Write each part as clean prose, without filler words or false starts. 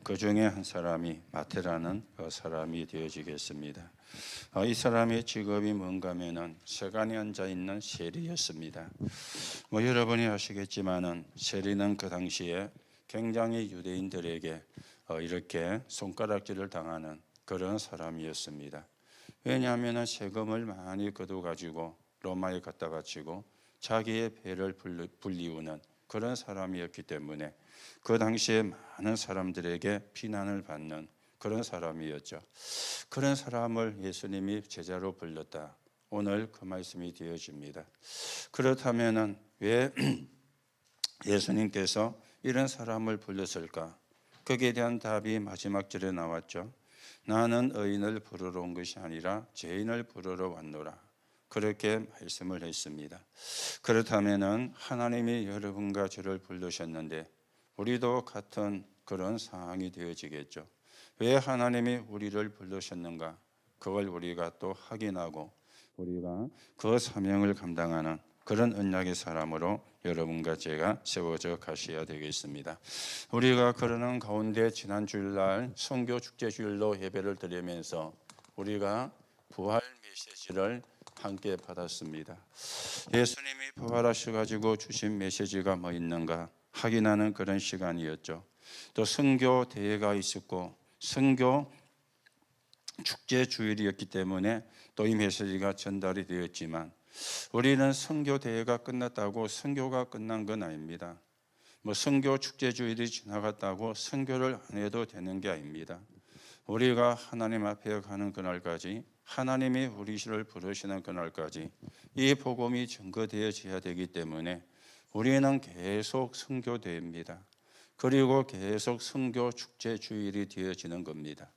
그 중에 한 사람이 마태라는 사람이 되어지겠습니다. 이 사람의 직업이 뭔가 하면은 세간에 앉아 있는 세리였습니다. 여러분이 아시겠지만은 세리는 그 당시에 굉장히 유대인들에게 이렇게 손가락질을 당하는 그런 사람이었습니다. 왜냐하면 세금을 많이 거둬가지고 로마에 갖다 바치고 자기의 배를 불리우는 그런 사람이었기 때문에 그 당시에 많은 사람들에게 비난을 받는 그런 사람이었죠. 그런 사람을 예수님이 제자로 불렀다. 오늘 그 말씀이 되어집니다. 그렇다면 왜 예수님께서 이런 사람을 불렀을까? 거기에 대한 답이 마지막 절에 나왔죠. 나는 의인을 부르러 온 것이 아니라 죄인을 부르러 왔노라. 그렇게 말씀을 했습니다. 그렇다면 하나님이 여러분과 저를 부르셨는데 우리도 같은 그런 상황이 되어지겠죠. 왜 하나님이 우리를 부르셨는가? 그걸 우리가 또 확인하고 우리가 그 사명을 감당하는 그런 언약의 사람으로 여러분과 제가 세워져 가셔야 되겠습니다. 우리가 그러는 가운데 지난 주일날 선교 축제 주일로 예배를 드리면서 우리가 부활 메시지를 함께 받았습니다. 예수님이 부활하셔가지고 주신 메시지가 뭐 있는가 확인하는 그런 시간이었죠. 또 선교 대회가 있었고 선교 축제 주일이었기 때문에 또 이 메시지가 전달이 되었지만 우리는 선교 대회가 끝났다고 선교가 끝난 건 아닙니다. 선교 축제 주일이 지나갔다고 선교를 안 해도 되는 게 아닙니다. 우리가 하나님 앞에 가는 그날까지 하나님이 우리를 부르시는 그날까지 이 복음이 증거되어져야 되기 때문에 우리는 계속 선교대회입니다. 그리고 계속 선교 축제 주일이 되어지는 겁니다.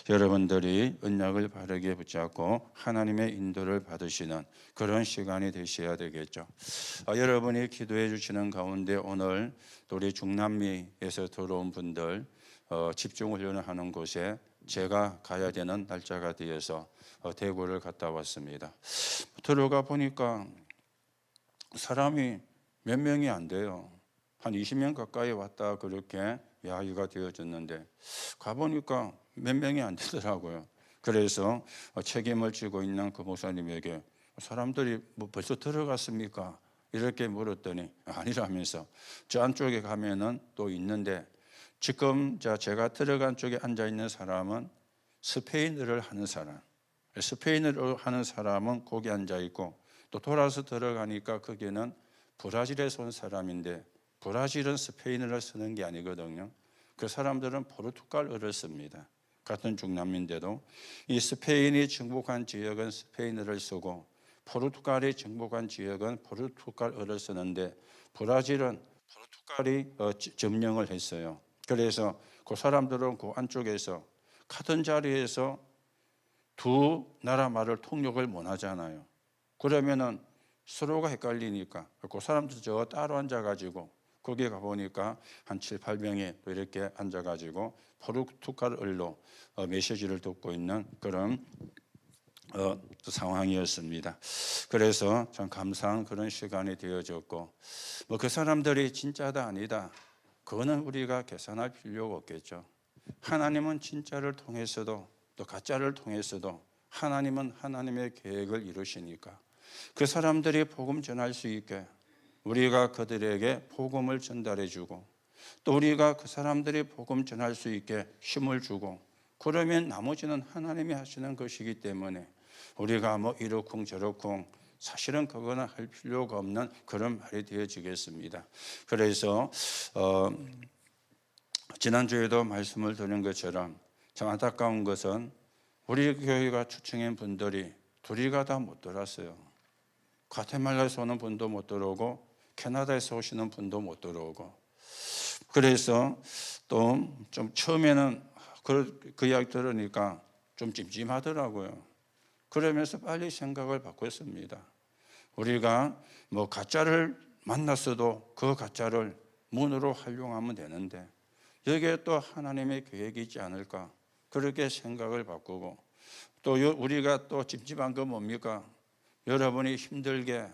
여러분들이 언약을 바르게 붙잡고 하나님의 인도를 받으시는 그런 시간이 되셔야 되겠죠. 여러분이 기도해 주시는 가운데 오늘 우리 중남미에서 들어온 분들 집중훈련을 하는 곳에 제가 가야 되는 날짜가 되어서 대구를 갔다 왔습니다. 들어가 보니까 사람이 몇 명이 안 돼요. 한 20명 가까이 왔다 그렇게 이야기가 되어졌는데 가보니까 몇 명이 안 되더라고요. 그래서 책임을 지고 있는 그 목사님에게 사람들이 벌써 들어갔습니까? 이렇게 물었더니 아니라면서 저 안쪽에 가면은 또 있는데 지금 제가 들어간 쪽에 앉아 있는 사람은 스페인어를 하는 사람, 스페인어를 하는 사람은 거기 앉아 있고 또 돌아서 들어가니까 거기는 브라질에서 온 사람인데 브라질은 스페인어를 쓰는 게 아니거든요. 그 사람들은 포르투갈어를 씁니다. 같은 중남미인데도 이 스페인이 정복한 지역은 스페인어를 쓰고 포르투갈이 정복한 지역은 포르투갈어를 쓰는데 브라질은 포르투갈이 점령을 했어요. 그래서 그 사람들은 그 안쪽에서 같은 자리에서 두 나라 말을 통역을 못 하잖아요. 그러면은 서로가 헷갈리니까 그 사람들 저 따로 앉아가지고 거기에 가보니까 한 7, 8명이 또 이렇게 앉아가지고 포르투갈어로 메시지를 듣고 있는 그런 상황이었습니다. 그래서 참 감사한 그런 시간이 되어졌고 그 사람들이 진짜다 아니다 그거는 우리가 계산할 필요가 없겠죠. 하나님은 진짜를 통해서도 또 가짜를 통해서도 하나님은 하나님의 계획을 이루시니까 그 사람들이 복음 전할 수 있게 우리가 그들에게 복음을 전달해 주고 또 우리가 그 사람들이 복음 전할 수 있게 힘을 주고 그러면 나머지는 하나님이 하시는 것이기 때문에 우리가 이러쿵 저러쿵 사실은 그거는 할 필요가 없는 그런 말이 되어지겠습니다. 그래서 지난주에도 말씀을 드린 것처럼 참 안타까운 것은 우리 교회가 초청한 분들이 둘이가 다 못 들어왔어요. 과테말라에서 오는 분도 못 들어오고 캐나다에서 오시는 분도 못 들어오고 그래서 또 좀 처음에는 그 이야기 들으니까 좀 찜찜하더라고요. 그러면서 빨리 생각을 바꿨습니다. 우리가 가짜를 만났어도 그 가짜를 문으로 활용하면 되는데 여기에 또 하나님의 계획이 있지 않을까 그렇게 생각을 바꾸고 또 우리가 또 찜찜한 거 뭡니까? 여러분이 힘들게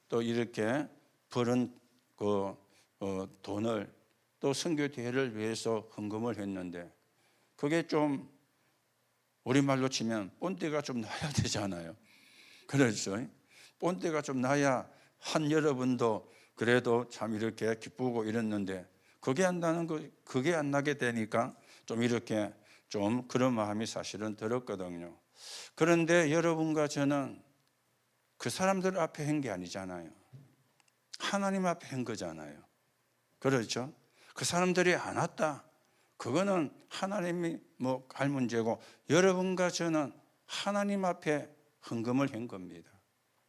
또 이렇게 버는 그 돈을 또 선교 대회를 위해서 헌금을 했는데 그게 좀 우리말로 치면 본때가 좀 나야 되잖아요. 그렇죠? 본때가 좀 나야 한 여러분도 그래도 참 이렇게 기쁘고 이랬는데 그게 안 나게 되니까 좀 이렇게 좀 그런 마음이 사실은 들었거든요. 그런데 여러분과 저는 그 사람들 앞에 한 게 아니잖아요. 하나님 앞에 한 거잖아요. 그렇죠? 그 사람들이 안 왔다. 그거는 하나님이 할 문제고 여러분과 저는 하나님 앞에 헌금을 한 겁니다.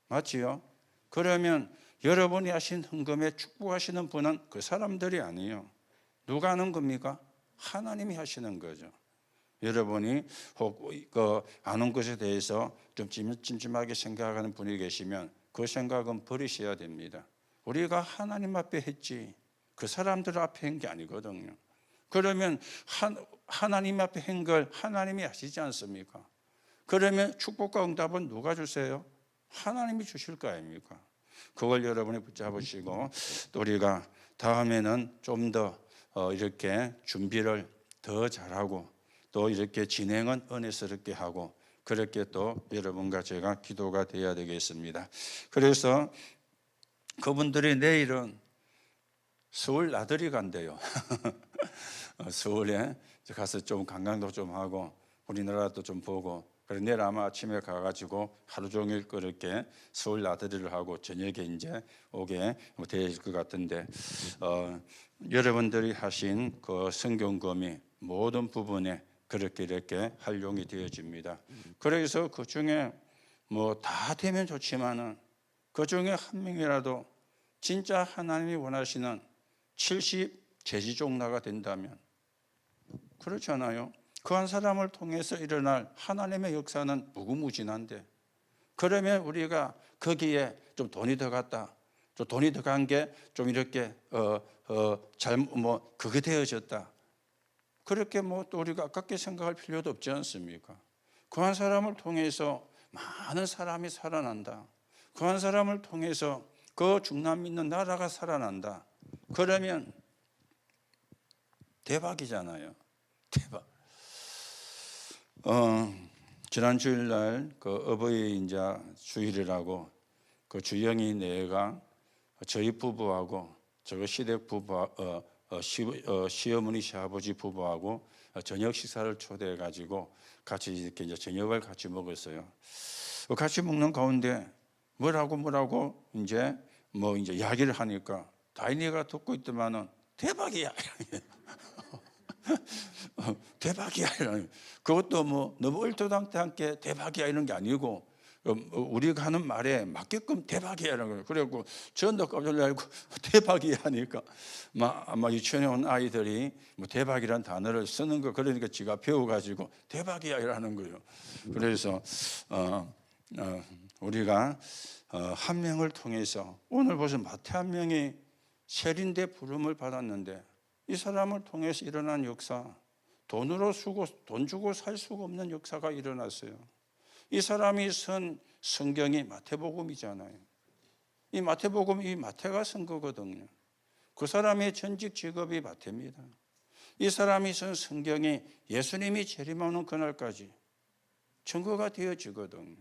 맞지요? 그러면 여러분이 하신 헌금에 축복하시는 분은 그 사람들이 아니에요. 누가 하는 겁니까? 하나님이 하시는 거죠. 여러분이 혹 아는 것에 대해서 좀 찜찜하게 생각하는 분이 계시면 그 생각은 버리셔야 됩니다. 우리가 하나님 앞에 했지 그 사람들 앞에 한 게 아니거든요. 그러면 하나님 앞에 한 걸 하나님이 하시지 않습니까? 그러면 축복과 응답은 누가 주세요? 하나님이 주실 거 아닙니까? 그걸 여러분이 붙잡으시고 또 우리가 다음에는 좀 더 이렇게 준비를 더 잘하고 또 이렇게 진행은 은혜스럽게 하고 그렇게 또 여러분과 제가 기도가 되어야 되겠습니다. 그래서 그분들이 내일은 서울 나들이 간대요. 서울에 가서 좀 관광도 좀 하고 우리나라도 좀 보고 그래서 내일 아마 아침에 가가지고 하루 종일 그렇게 서울 나들이를 하고 저녁에 이제 오게 될 것 같은데 여러분들이 하신 그 성경금이 모든 부분에 그렇게 이렇게 활용이 되어집니다. 그래서 그 중에 다 되면 좋지만은 그 중에 한 명이라도 진짜 하나님이 원하시는 70 제지종나가 된다면 그렇잖아요. 그 한 사람을 통해서 일어날 하나님의 역사는 무궁무진한데 그러면 우리가 거기에 좀 돈이 더 갔다. 좀 돈이 더 간 게 좀 이렇게 그게 되어졌다. 그렇게 또 우리가 아깝게 생각할 필요도 없지 않습니까? 그 한 사람을 통해서 많은 사람이 살아난다. 그 한 사람을 통해서 그 중남 믿는 나라가 살아난다. 그러면 대박이잖아요. 대박. 지난 주일날 그 어버이 인자 주일이라고 그 주영이 내가 저희 부부하고 저 시댁 부부 시어머니 시아버지 부부하고 저녁 식사를 초대해 가지고 같이 이렇게 이제 저녁을 같이 먹었어요. 같이 먹는 가운데 뭐라고 이제 이야기를 하니까 다인이가 듣고 있더만은 대박이야. 대박이야. 그것도 너무 얼토당토하게 대박이야 이런 게 아니고 우리가 하는 말에 맞게끔 대박이야 이런 거예요. 그래갖고 전도 깜짝 놀라고 대박이야 하니까 아마 유치원에 온 아이들이 대박이라는 단어를 쓰는 거 그러니까 지가 배워가지고 대박이야 이라는 거예요. 그래서 우리가 한 명을 통해서 오늘 벌써 마태 한 명이 세린대 부름을 받았는데 이 사람을 통해서 일어난 역사, 돈 주고 살 수가 없는 역사가 일어났어요. 이 사람이 쓴 성경이 마태복음이잖아요. 이 마태복음, 이 마태가 쓴 거거든요. 그 사람의 전직 직업이 마태입니다. 이 사람이 쓴 성경이 예수님이 재림하는 그날까지 증거가 되어지거든요.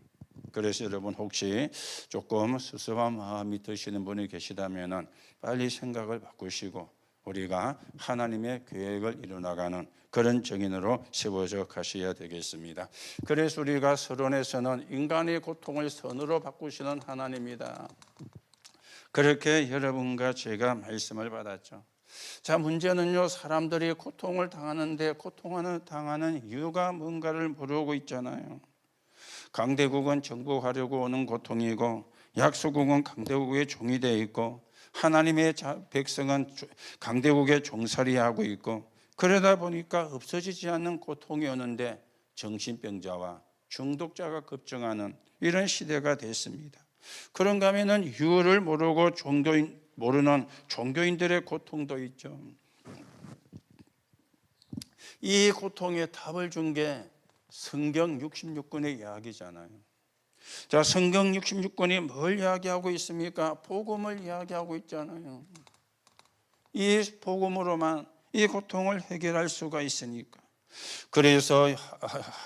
그래서 여러분 혹시 조금 섭섭한 마음이 드시는 분이 계시다면 빨리 생각을 바꾸시고 우리가 하나님의 계획을 이루어나가는 그런 정인으로 세워져 가셔야 되겠습니다. 그래서 우리가 서론에서는 인간의 고통을 선으로 바꾸시는 하나님이다. 그렇게 여러분과 제가 말씀을 받았죠. 자, 문제는요, 사람들이 고통을 당하는데 당하는 이유가 뭔가를 모르고 있잖아요. 강대국은 정복하려고 오는 고통이고 약소국은 강대국의 종이 되어 있고 하나님의 백성은 강대국의 종살이하고 있고 그러다 보니까 없어지지 않는 고통이 오는데 정신병자와 중독자가 급증하는 이런 시대가 됐습니다. 그런가 하면은 이유를 모르고 모르는 종교인들의 고통도 있죠. 이 고통에 답을 준 게 성경 66권의 이야기잖아요. 자, 성경 66권이 뭘 이야기하고 있습니까? 복음을 이야기하고 있잖아요. 이 복음으로만 이 고통을 해결할 수가 있으니까. 그래서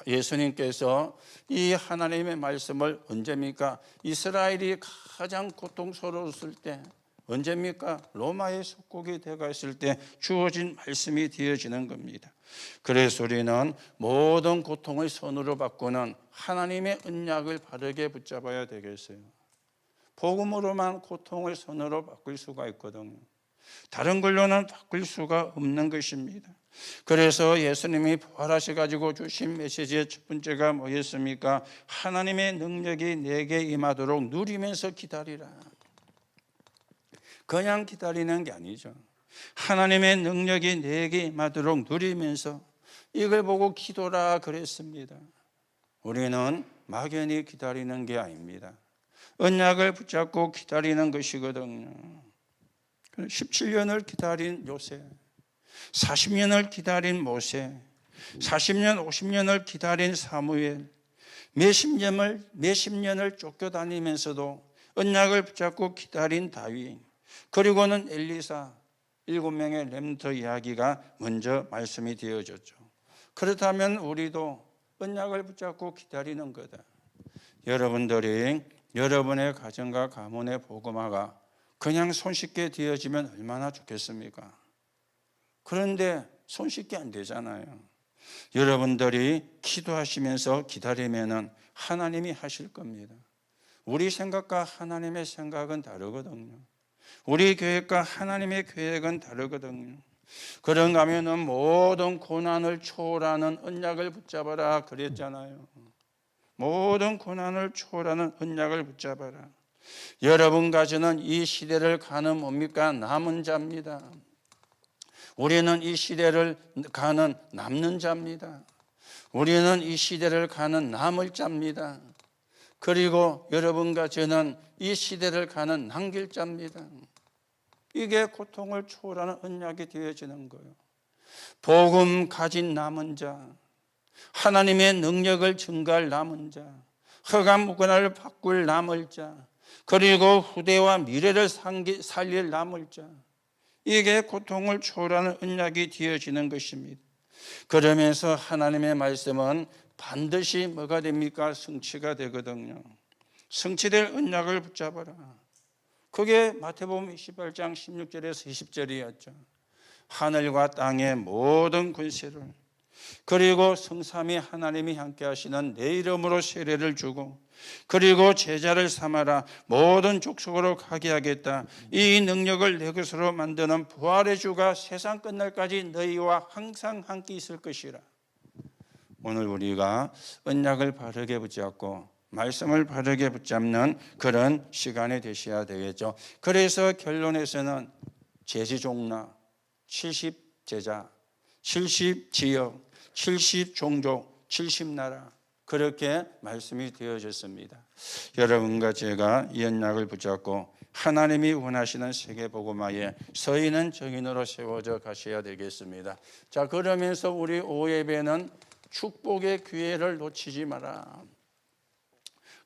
예수님께서 이 하나님의 말씀을 언제입니까? 이스라엘이 가장 고통스러웠을 때, 언제입니까? 로마의 속국이 되어 있을 때 주어진 말씀이 되어지는 겁니다. 그래서 우리는 모든 고통의 선으로 바꾸는 하나님의 언약을 바르게 붙잡아야 되겠어요. 복음으로만 고통의 선으로 바꿀 수가 있거든요. 다른 걸로는 바꿀 수가 없는 것입니다. 그래서 예수님이 부활하셔가지고 주신 메시지의 첫 번째가 뭐였습니까? 하나님의 능력이 내게 임하도록 누리면서 기다리라. 그냥 기다리는 게 아니죠. 하나님의 능력이 내게 임하도록 누리면서 이걸 보고 기도라 그랬습니다. 우리는 막연히 기다리는 게 아닙니다. 언약을 붙잡고 기다리는 것이거든요. 17년을 기다린 요셉, 40년을 기다린 모세, 40년, 50년을 기다린 사무엘, 몇십 년을 쫓겨다니면서도 언약을 붙잡고 기다린 다윗, 그리고는 엘리사, 7명의 렘넌트 이야기가 먼저 말씀이 되어졌죠. 그렇다면 우리도 언약을 붙잡고 기다리는 거다. 여러분들이 여러분의 가정과 가문의 복음화가 그냥 손쉽게 되어지면 얼마나 좋겠습니까? 그런데 손쉽게 안 되잖아요. 여러분들이 기도하시면서 기다리면은 하나님이 하실 겁니다. 우리 생각과 하나님의 생각은 다르거든요. 우리 계획과 하나님의 계획은 다르거든요. 그런가 하면은 모든 고난을 초월하는 언약을 붙잡아라 그랬잖아요. 모든 고난을 초월하는 언약을 붙잡아라. 여러분 가지는 이 시대를 가는 뭡니까? 남은 자입니다. 우리는 이 시대를 가는 남는 자입니다. 우리는 이 시대를 가는 남을 자입니다. 그리고 여러분과 저는 이 시대를 가는 남길 자입니다. 이게 고통을 초월하는 언약이 되어지는 거예요. 복음 가진 남은 자, 하나님의 능력을 증가할 남은 자, 흑암 문화를 바꿀 남을 자, 그리고 후대와 미래를 살릴 남을 자, 이게 고통을 초월하는 언약이 되어지는 것입니다. 그러면서 하나님의 말씀은 반드시 뭐가 됩니까? 성취가 되거든요. 성취될 언약을 붙잡아라. 그게 마태복음 28장 16절에서 20절이었죠. 하늘과 땅의 모든 권세를, 그리고 성삼위 하나님이 함께 하시는 내 이름으로 세례를 주고, 그리고 제자를 삼아라. 모든 족속으로 가게 하겠다. 이 능력을 내 것으로 만드는 부활의 주가 세상 끝날까지 너희와 항상 함께 있을 것이라. 오늘 우리가 언약을 바르게 붙잡고 말씀을 바르게 붙잡는 그런 시간이 되셔야 되겠죠. 그래서 결론에서는 제지종라, 70제자, 70지역, 70종족, 70나라, 그렇게 말씀이 되어졌습니다. 여러분과 제가 이 언약을 붙잡고 하나님이 원하시는 세계복음화에 서 있는 정인으로 세워져 가셔야 되겠습니다. 자, 그러면서 우리 오예배는 축복의 기회를 놓치지 마라.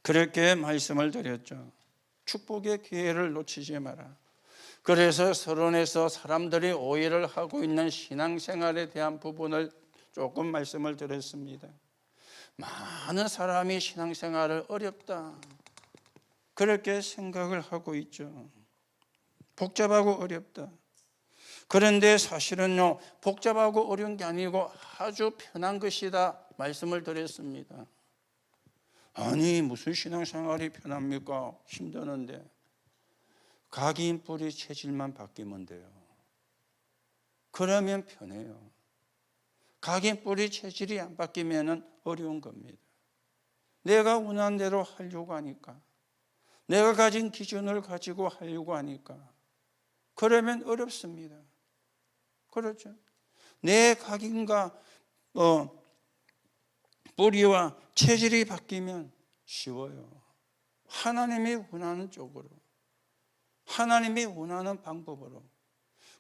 그렇게 말씀을 드렸죠. 축복의 기회를 놓치지 마라. 그래서 서론에서 사람들이 오해를 하고 있는 신앙생활에 대한 부분을 조금 말씀을 드렸습니다. 많은 사람이 신앙생활을 어렵다, 그렇게 생각을 하고 있죠. 복잡하고 어렵다. 그런데 사실은요, 복잡하고 어려운 게 아니고 아주 편한 것이다 말씀을 드렸습니다. 아니, 무슨 신앙생활이 편합니까? 힘드는데. 각인 뿌리 체질만 바뀌면 돼요. 그러면 편해요. 각인 뿌리 체질이 안 바뀌면 어려운 겁니다. 내가 원하는 대로 하려고 하니까, 내가 가진 기준을 가지고 하려고 하니까, 그러면 어렵습니다. 그렇죠? 내 각인과 뿌리와 체질이 바뀌면 쉬워요. 하나님이 원하는 쪽으로, 하나님이 원하는 방법으로,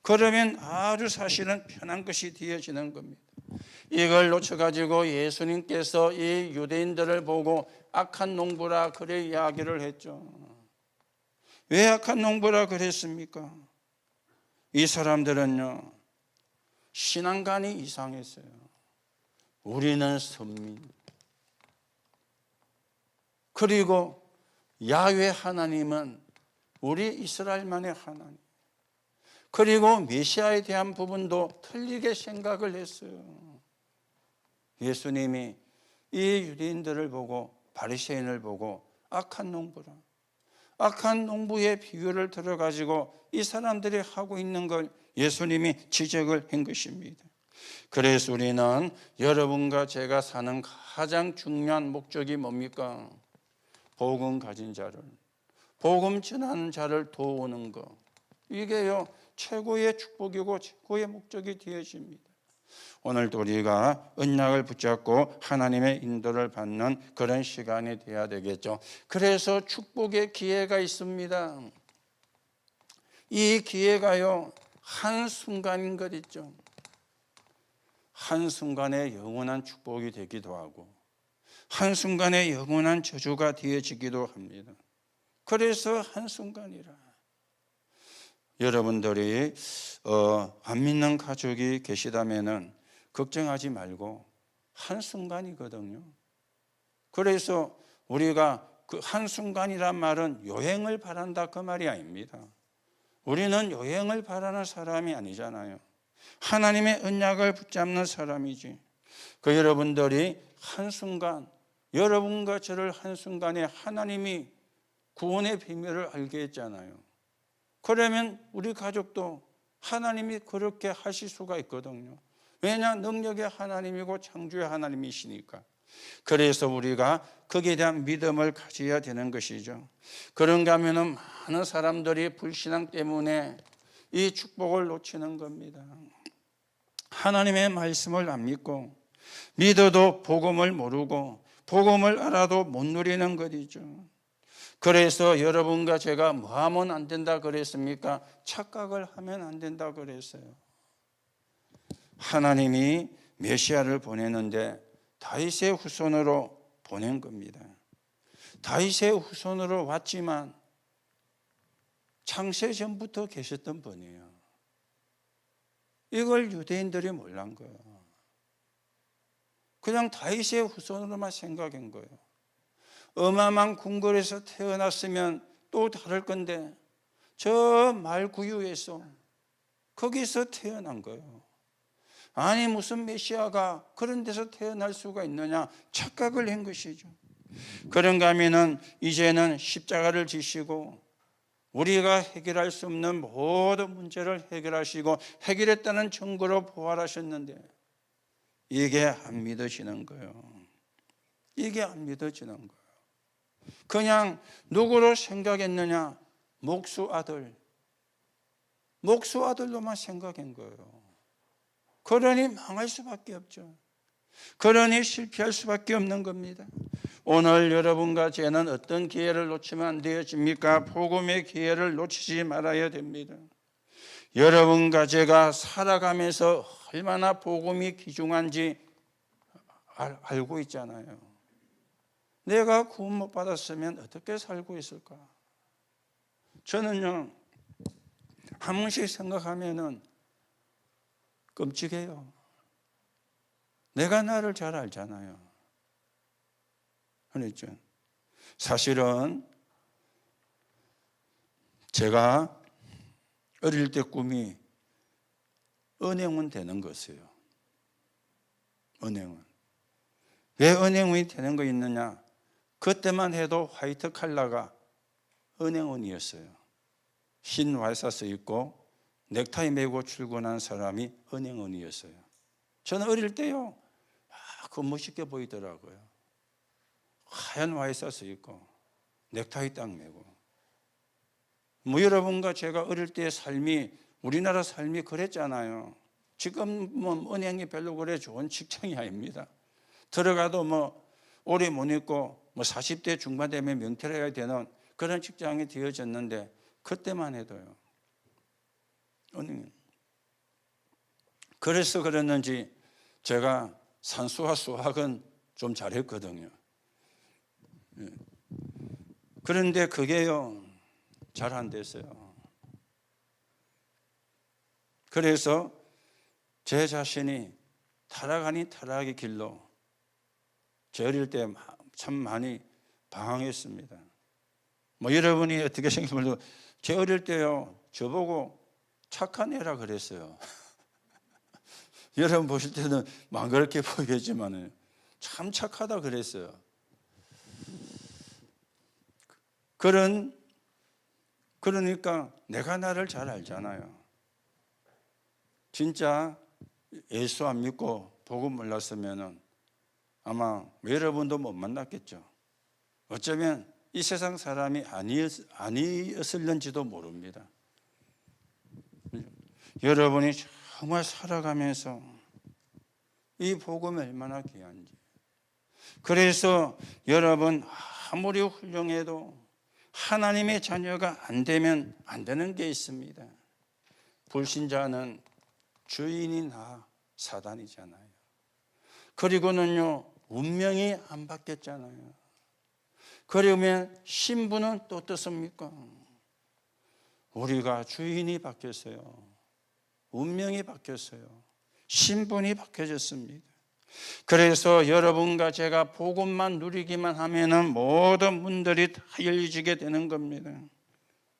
그러면 아주 사실은 편한 것이 되어지는 겁니다. 이걸 놓쳐가지고 예수님께서 이 유대인들을 보고 악한 농부라 그래 이야기를 했죠. 왜 악한 농부라 그랬습니까? 이 사람들은요, 신앙관이 이상했어요. 우리는 선민, 그리고 야훼 하나님은 우리 이스라엘만의 하나님, 그리고 메시아에 대한 부분도 틀리게 생각을 했어요. 예수님이 이 유대인들을 보고, 바리새인을 보고 악한 농부라, 악한 농부의 비유를 들어가지고 이 사람들이 하고 있는 걸 예수님이 지적을 한 것입니다. 그래서 우리는 여러분과 제가 사는 가장 중요한 목적이 뭡니까? 복음 가진 자를, 복음 전하는 자를 도우는 것, 이게요 최고의 축복이고 최고의 목적이 되어집니다. 오늘도 우리가 언약을 붙잡고 하나님의 인도를 받는 그런 시간이 되어야 되겠죠. 그래서 축복의 기회가 있습니다. 이 기회가요 한순간인 것 있죠. 한순간에 영원한 축복이 되기도 하고 한순간에 영원한 저주가 되어지기도 합니다. 그래서 한순간이라. 여러분들이 안 믿는 가족이 계시다면은 걱정하지 말고 한순간이거든요. 그래서 우리가 그 한순간이란 말은 요행을 바란다 그 말이 아닙니다. 우리는 요행을 바라는 사람이 아니잖아요. 하나님의 언약을 붙잡는 사람이지. 그 여러분들이 한순간, 여러분과 저를 한순간에 하나님이 구원의 비밀을 알게 했잖아요. 그러면 우리 가족도 하나님이 그렇게 하실 수가 있거든요. 왜냐? 능력의 하나님이고 창조의 하나님이시니까. 그래서 우리가 거기에 대한 믿음을 가져야 되는 것이죠. 그런가 하면은 많은 사람들이 불신앙 때문에 이 축복을 놓치는 겁니다. 하나님의 말씀을 안 믿고, 믿어도 복음을 모르고 복음을 알아도 못 누리는 것이죠. 그래서 여러분과 제가 뭐 하면 안 된다 그랬습니까? 착각을 하면 안 된다 그랬어요. 하나님이 메시아를 보내는데 다윗의 후손으로 보낸 겁니다. 다윗의 후손으로 왔지만 창세 전부터 계셨던 분이에요. 이걸 유대인들이 몰란 거예요. 그냥 다윗의 후손으로만 생각한 거예요. 어마어마한 궁궐에서 태어났으면 또 다를 건데 저 말구유에서 거기서 태어난 거예요. 아니 무슨 메시아가 그런 데서 태어날 수가 있느냐 착각을 한 것이죠. 그런가 하면은 이제는 십자가를 지시고 우리가 해결할 수 없는 모든 문제를 해결하시고 해결했다는 증거로 부활하셨는데 이게 안 믿어지는 거예요. 이게 안 믿어지는 거예요. 그냥 누구로 생각했느냐? 목수 아들로만 생각한 거예요. 그러니 망할 수밖에 없죠. 그러니 실패할 수밖에 없는 겁니다. 오늘 여러분과 저는 어떤 기회를 놓치면 안 되어집니까? 복음의 기회를 놓치지 말아야 됩니다. 여러분과 제가 살아가면서 얼마나 복음이 귀중한지 알고 있잖아요. 내가 구원 못 받았으면 어떻게 살고 있을까? 저는요, 한 번씩 생각하면은 끔찍해요. 내가 나를 잘 알잖아요. 그렇죠? 사실은 제가 어릴 때 꿈이 은행원 되는 것이에요. 은행원. 왜 은행원이 되는 거 있느냐? 그때만 해도 화이트 칼라가 은행원이었어요. 흰 와이셔츠 입고 넥타이 메고 출근한 사람이 은행원이었어요. 저는 어릴 때요, 그거 멋있게 보이더라고요. 하얀 와이셔츠 입고 넥타이 딱 메고. 뭐 여러분과 제가 어릴 때의 삶이 우리나라 삶이 그랬잖아요. 지금은 은행이 별로 그래 좋은 직장이 아닙니다. 들어가도 뭐 오래 못 있고 뭐 40대 중반 되면 명퇴해야 되는 그런 직장이 되어졌는데 그때만 해도요. 은행. 그래서 그랬는지 제가 산수와 수학은 좀 잘했거든요. 그런데 그게요 잘 안 됐어요. 그래서 제 자신이 타락 아닌 타락의 길로 제 어릴 때 참 많이 방황했습니다. 뭐 여러분이 어떻게 생각하면 제 어릴 때요, 저보고 착한 애라 그랬어요. 여러분 보실 때는 막 그렇게 보이겠지만 참 착하다 그랬어요. 그러니까 내가 나를 잘 알잖아요. 진짜 예수 안 믿고 복음 몰랐으면 아마 여러분도 못 만났겠죠. 어쩌면 이 세상 사람이 아니었을는지도 모릅니다. 여러분이 정말 살아가면서 이 복음이 얼마나 귀한지. 그래서 여러분 아무리 훌륭해도 하나님의 자녀가 안 되면 안 되는 게 있습니다. 불신자는 주인이 사단이잖아요. 그리고는요, 운명이 안 바뀌었잖아요. 그러면 신분은 또 어떻습니까? 우리가 주인이 바뀌었어요. 운명이 바뀌었어요. 신분이 바뀌어졌습니다. 그래서 여러분과 제가 복음만 누리기만 하면은 모든 문들이 다 열리게 되는 겁니다.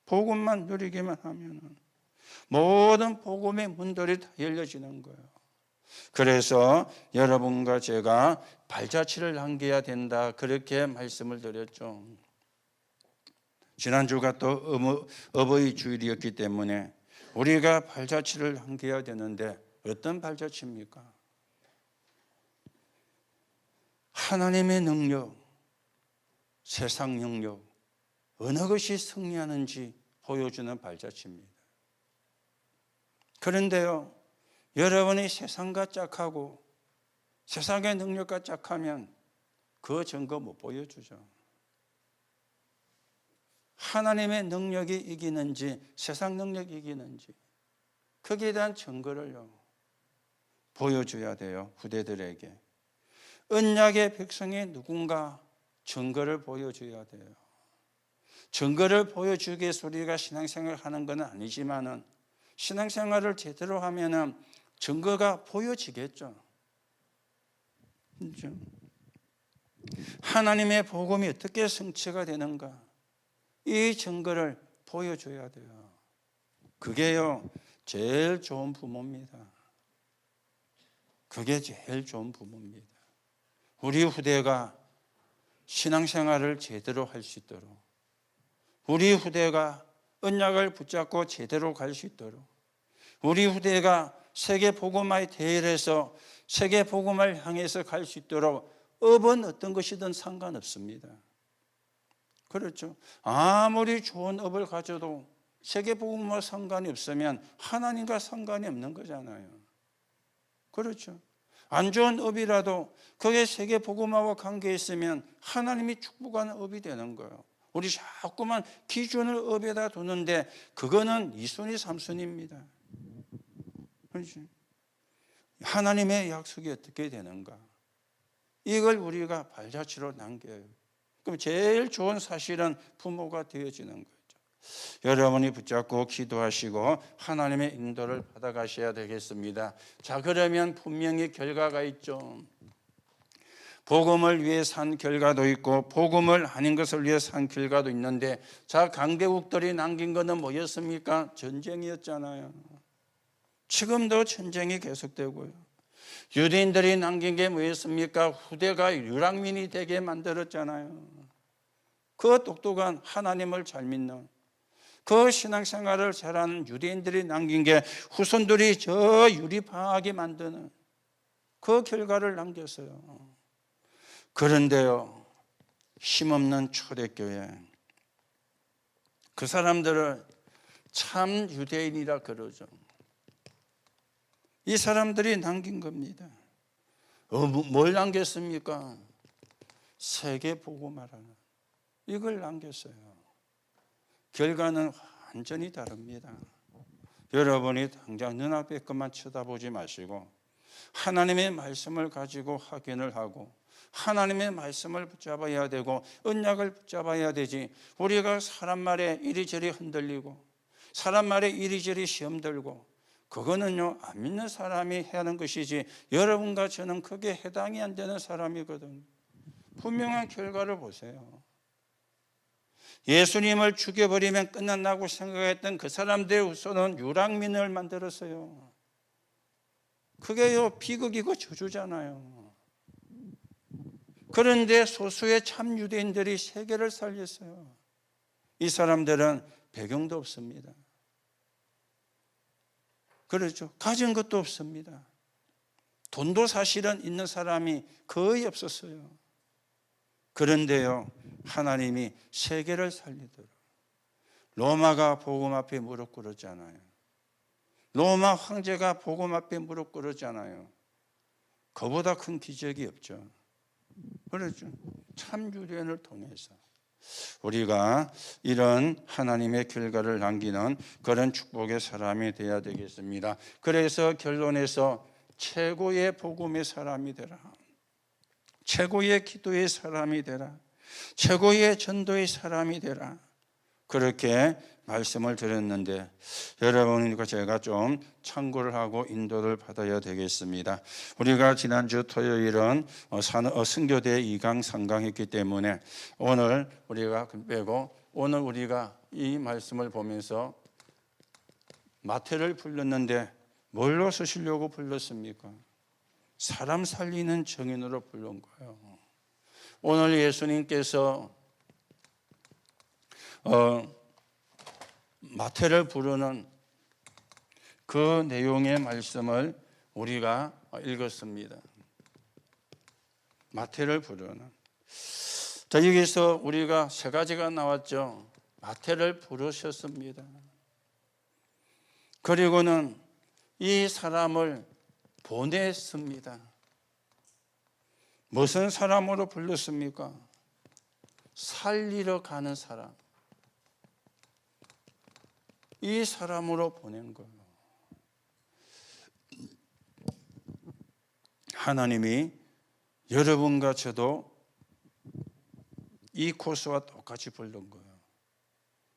복음만 누리기만 하면은 모든 복음의 문들이 다 열려지는 거예요. 그래서 여러분과 제가 발자취를 남겨야 된다, 그렇게 말씀을 드렸죠. 지난주가 또 어버이 주일이었기 때문에 우리가 발자취를 남겨야 되는데 어떤 발자취입니까? 하나님의 능력, 세상 능력, 어느 것이 승리하는지 보여주는 발자취입니다. 그런데요, 여러분이 세상과 짝하고 세상의 능력과 짝하면 그 증거 못 보여주죠. 하나님의 능력이 이기는지 세상 능력이 이기는지 거기에 대한 증거를요 보여줘야 돼요. 후대들에게. 언약의 백성이 누군가 증거를 보여줘야 돼요. 증거를 보여주기 위해서 우리가 신앙생활을 하는 건 아니지만은 신앙생활을 제대로 하면은 증거가 보여지겠죠. 그렇죠? 하나님의 복음이 어떻게 성취가 되는가, 이 증거를 보여줘야 돼요. 그게요 제일 좋은 부모입니다. 그게 제일 좋은 부모입니다. 우리 후대가 신앙생활을 제대로 할 수 있도록, 우리 후대가 언약을 붙잡고 제대로 갈 수 있도록, 우리 후대가 세계 복음화의 대열에서 세계 복음을 향해서 갈 수 있도록 업은 어떤 것이든 상관없습니다. 그렇죠. 아무리 좋은 업을 가져도 세계 복음과 상관이 없으면 하나님과 상관이 없는 거잖아요. 그렇죠. 안 좋은 업이라도 그게 세계 복음화와 관계 있으면 하나님이 축복하는 업이 되는 거예요. 우리 자꾸만 기준을 업에다 두는데 그거는 2순위 3순위입니다. 그렇죠. 하나님의 약속이 어떻게 되는가, 이걸 우리가 발자취로 남겨요. 그럼 제일 좋은 사실은 부모가 되어지는 거죠. 여러분이 붙잡고 기도하시고 하나님의 인도를 받아가셔야 되겠습니다. 자, 그러면 분명히 결과가 있죠. 복음을 위해 산 결과도 있고 복음을 아닌 것을 위해 산 결과도 있는데, 자, 강대국들이 남긴 것은 뭐였습니까? 전쟁이었잖아요. 지금도 전쟁이 계속되고요. 유대인들이 남긴 게 뭐였습니까? 후대가 유랑민이 되게 만들었잖아요. 그 똑똑한 하나님을 잘 믿는 그 신앙생활을 잘하는 유대인들이 남긴 게 후손들이 저 유리파하게 만드는 그 결과를 남겼어요. 그런데요, 힘없는 초대교회, 그 사람들을 참 유대인이라 그러죠. 이 사람들이 남긴 겁니다. 뭘 남겼습니까? 세계 복음화라는 이걸 남겼어요. 결과는 완전히 다릅니다. 여러분이 당장 눈앞의 것만 쳐다보지 마시고 하나님의 말씀을 가지고 확인을 하고 하나님의 말씀을 붙잡아야 되고 언약을 붙잡아야 되지, 우리가 사람 말에 이리저리 흔들리고 사람 말에 이리저리 시험 들고 그거는요, 안 믿는 사람이 해야 하는 것이지 여러분과 저는 그게 해당이 안 되는 사람이거든요. 분명한 결과를 보세요. 예수님을 죽여버리면 끝난다고 생각했던 그 사람들의 후손은 유랑민을 만들었어요. 그게요, 비극이고 저주잖아요. 그런데 소수의 참 유대인들이 세계를 살렸어요. 이 사람들은 배경도 없습니다. 그렇죠. 가진 것도 없습니다. 돈도 사실은 있는 사람이 거의 없었어요. 그런데요, 하나님이 세계를 살리도록 로마가 복음 앞에 무릎 꿇었잖아요. 로마 황제가 복음 앞에 무릎 꿇었잖아요. 그보다 큰 기적이 없죠. 그렇죠. 참 유대인을 통해서 우리가 이런 하나님의 결과를 남기는 그런 축복의 사람이 되어야 되겠습니다. 그래서 결론에서 최고의 복음의 사람이 되라. 최고의 기도의 사람이 되라. 최고의 전도의 사람이 되라. 그렇게 말씀을 드렸는데 여러분과 제가 좀 참고를 하고 인도를 받아야 되겠습니다. 우리가 지난주 토요일은 순교대 2강 3강 했기 때문에 오늘 우리가 빼고 오늘 우리가 이 말씀을 보면서 마태를 불렀는데 뭘로 쓰시려고 불렀습니까? 사람 살리는 증인으로 부른 거예요. 오늘 예수님께서 마태를 부르는 그 내용의 말씀을 우리가 읽었습니다. 마태를 부르는. 자, 여기서 우리가 세 가지가 나왔죠. 마태를 부르셨습니다. 그리고는 이 사람을 보냈습니다. 무슨 사람으로 불렀습니까? 살리러 가는 사람. 이 사람으로 보낸 거예요. 하나님이 여러분과 저도 이 코스와 똑같이 부른 거예요.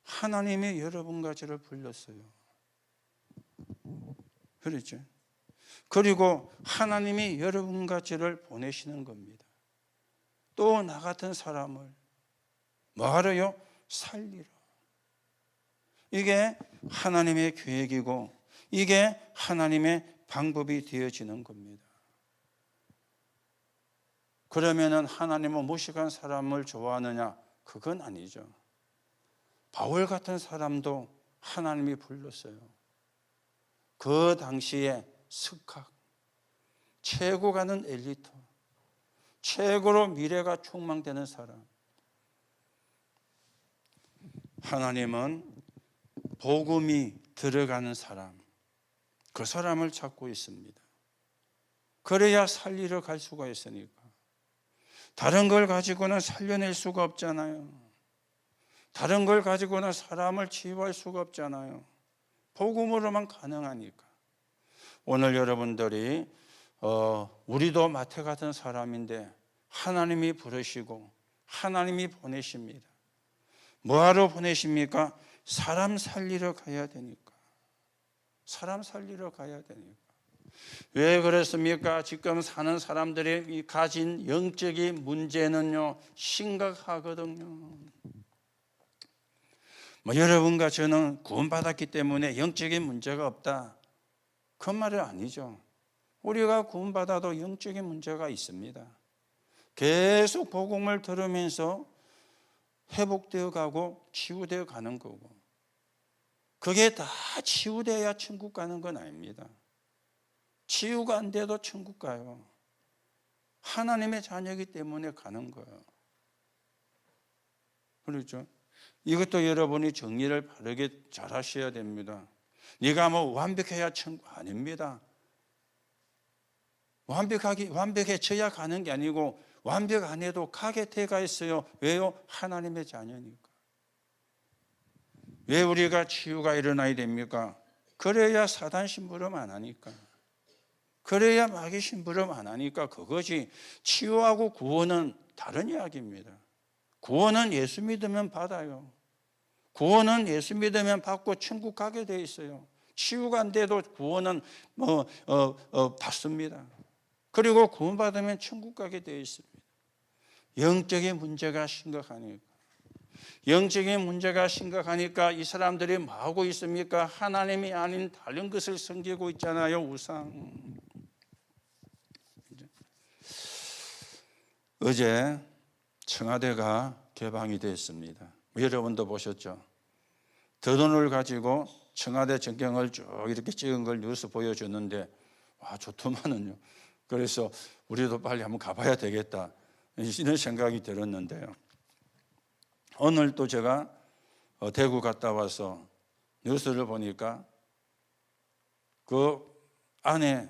하나님이 여러분과 저를 불렀어요. 그렇죠? 그리고 하나님이 여러분과 저를 보내시는 겁니다. 또 나 같은 사람을 뭐하러요? 살리러. 이게 하나님의 계획이고 이게 하나님의 방법이 되어지는 겁니다. 그러면은 하나님은 무식한 사람을 좋아하느냐? 그건 아니죠. 바울 같은 사람도 하나님이 불렀어요. 그 당시에 스각, 최고 가는 엘리트, 최고로 미래가 촉망되는 사람. 하나님은 복음이 들어가는 사람, 그 사람을 찾고 있습니다. 그래야 살리러 갈 수가 있으니까. 다른 걸 가지고는 살려낼 수가 없잖아요. 다른 걸 가지고는 사람을 치유할 수가 없잖아요. 복음으로만 가능하니까. 오늘 여러분들이 우리도 마태 같은 사람인데 하나님이 부르시고 하나님이 보내십니다. 뭐하러 보내십니까? 사람 살리러 가야 되니까. 사람 살리러 가야 되니까. 왜 그렇습니까? 지금 사는 사람들이 가진 영적인 문제는요, 심각하거든요. 여러분과 저는 구원받았기 때문에 영적인 문제가 없다. 그 말은 아니죠. 우리가 구원받아도 영적인 문제가 있습니다. 계속 복음을 들으면서 회복되어 가고 치유되어 가는 거고, 그게 다 치유돼야 천국 가는 건 아닙니다. 치유가 안 돼도 천국 가요. 하나님의 자녀이기 때문에 가는 거예요. 그렇죠? 이것도 여러분이 정리를 바르게 잘 하셔야 됩니다. 네가 뭐 완벽해야 천국 아닙니다. 완벽해져야 가는 게 아니고 완벽 안 해도 가게 돼가 있어요. 왜요? 하나님의 자녀니까. 왜 우리가 치유가 일어나야 됩니까? 그래야 사단 심부름 안 하니까. 그래야 마귀 심부름 안 하니까. 그것이 치유하고 구원은 다른 이야기입니다. 구원은 예수 믿으면 받아요. 구원은 예수 믿으면 받고 천국 가게 돼 있어요. 치유가 안 돼도 구원은 받습니다. 그리고 구원받으면 천국 가게 되어 있습니다. 영적인 문제가 심각하니까. 영적인 문제가 심각하니까 이 사람들이 뭐 하고 있습니까? 하나님이 아닌 다른 것을 섬기고 있잖아요. 우상. 어제 청와대가 개방이 됐습니다. 여러분도 보셨죠? 드론을 가지고 청와대 전경을 쭉 이렇게 찍은 걸 뉴스 보여줬는데 와 좋더만은요. 그래서 우리도 빨리 한번 가봐야 되겠다 이런 생각이 들었는데요. 오늘 또 제가 대구 갔다 와서 뉴스를 보니까 그 안에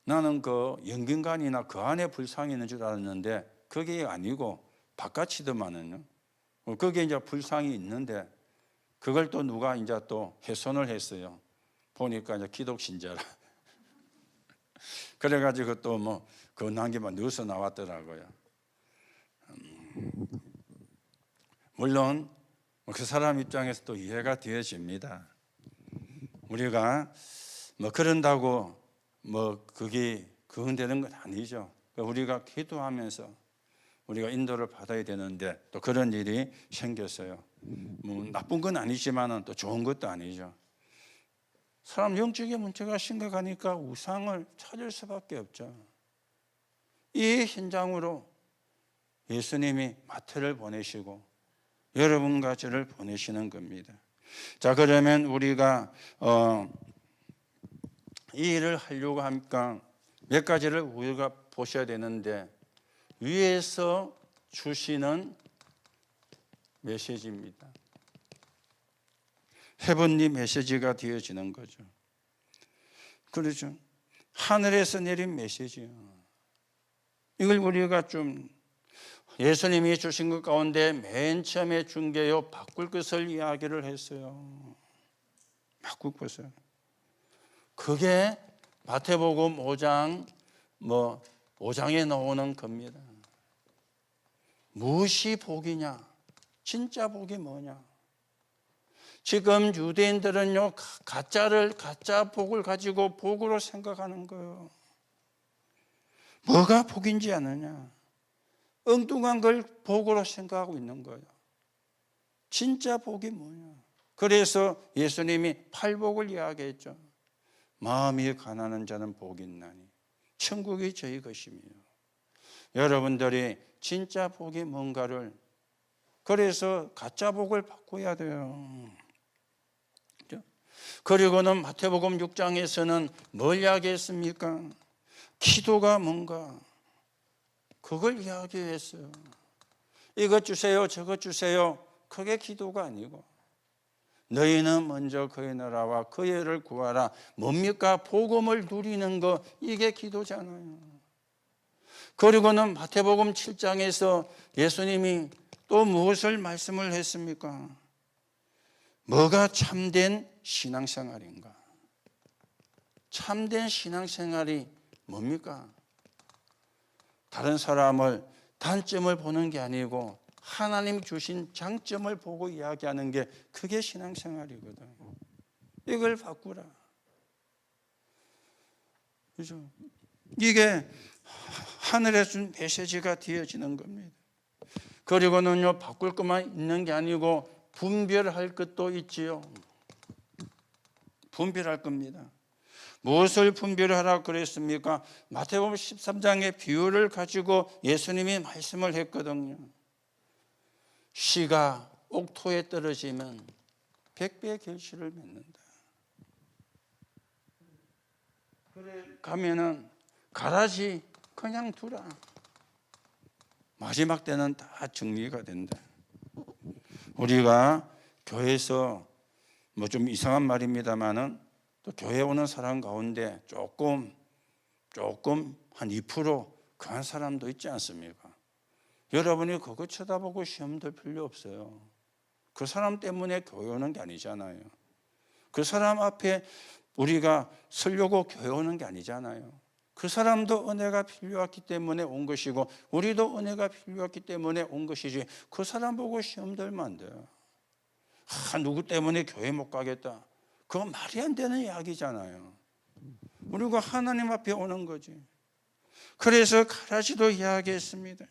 나는 그 연균관이나 그 안에 불상이 있는 줄 알았는데 그게 아니고 바깥이더만은요. 거기에 이제 불상이 있는데 그걸 또 누가 이제 또 훼손을 했어요. 보니까 이제 기독 신자라. 그래가지고 또 뭐 그 난게만 뉴스 나왔더라고요. 물론 그 사람 입장에서 또 이해가 되어집니다. 우리가 뭐 그런다고 뭐 그게 되는 건 아니죠. 우리가 기도하면서 우리가 인도를 받아야 되는데 또 그런 일이 생겼어요. 뭐 나쁜 건 아니지만은 또 좋은 것도 아니죠. 사람 영적인 문제가 심각하니까 우상을 찾을 수밖에 없죠. 이 현장으로 예수님이 마태를 보내시고 여러분과 저를 보내시는 겁니다. 자, 그러면 우리가 이 일을 하려고 하니까 몇 가지를 우리가 보셔야 되는데 위에서 주시는 메시지입니다. 헤븐리 메시지가 되어지는 거죠. 그렇죠. 하늘에서 내린 메시지요. 이걸 우리가 좀 예수님이 주신 것 가운데 맨 처음에 준 게요 바꿀 것을 이야기를 했어요. 바꿀 것을. 그게 마태복음 5장 5장에 나오는 겁니다. 무엇이 복이냐? 진짜 복이 뭐냐? 지금 유대인들은요 가짜 복을 가지고 복으로 생각하는 거예요. 뭐가 복인지 아느냐? 엉뚱한 걸 복으로 생각하고 있는 거예요. 진짜 복이 뭐냐? 그래서 예수님이 팔복을 이야기했죠. 마음이 가난한 자는 복이 있나니 천국이 저희 것이며. 여러분들이 진짜 복이 뭔가를 그래서 가짜 복을 바꿔야 돼요. 그리고는 마태복음 6장에서는 뭘 이야기했습니까? 기도가 뭔가 그걸 이야기했어요. 이것 주세요 저것 주세요. 그게 기도가 아니고 너희는 먼저 그의 나라와 그의 의를 구하라. 뭡니까? 복음을 누리는 거 이게 기도잖아요. 그리고는 마태복음 7장에서 예수님이 또 무엇을 말씀을 했습니까? 뭐가 참된 신앙생활인가? 참된 신앙생활이 뭡니까? 다른 사람을 단점을 보는 게 아니고 하나님 주신 장점을 보고 이야기하는 게 그게 신앙생활이거든. 이걸 바꾸라. 그죠? 이게 하늘에 준 메시지가 되어지는 겁니다. 그리고는요 바꿀 것만 있는 게 아니고 분별할 것도 있지요. 분별할 겁니다. 무엇을 분별하라 그랬습니까? 마태복음 13장의 비유를 가지고 예수님이 말씀을 했거든요. 씨가 옥토에 떨어지면 100배의 결실을 맺는다. 그래 가면은 가라지 그냥 두라. 마지막 때는 다 정리가 된다. 우리가 교회에서 뭐 좀 이상한 말입니다만은 또 교회 오는 사람 가운데 조금 한 2% 그런 사람도 있지 않습니까? 여러분이 그거 쳐다보고 시험 들 필요 없어요. 그 사람 때문에 교회 오는 게 아니잖아요. 그 사람 앞에 우리가 서려고 교회 오는 게 아니잖아요. 그 사람도 은혜가 필요했기 때문에 온 것이고 우리도 은혜가 필요했기 때문에 온 것이지 그 사람 보고 시험 들면 안 돼요. 누구 때문에 교회 못 가겠다. 그거 말이 안 되는 이야기잖아요. 우리가 하나님 앞에 오는 거지. 그래서 가라지도 이야기했습니다.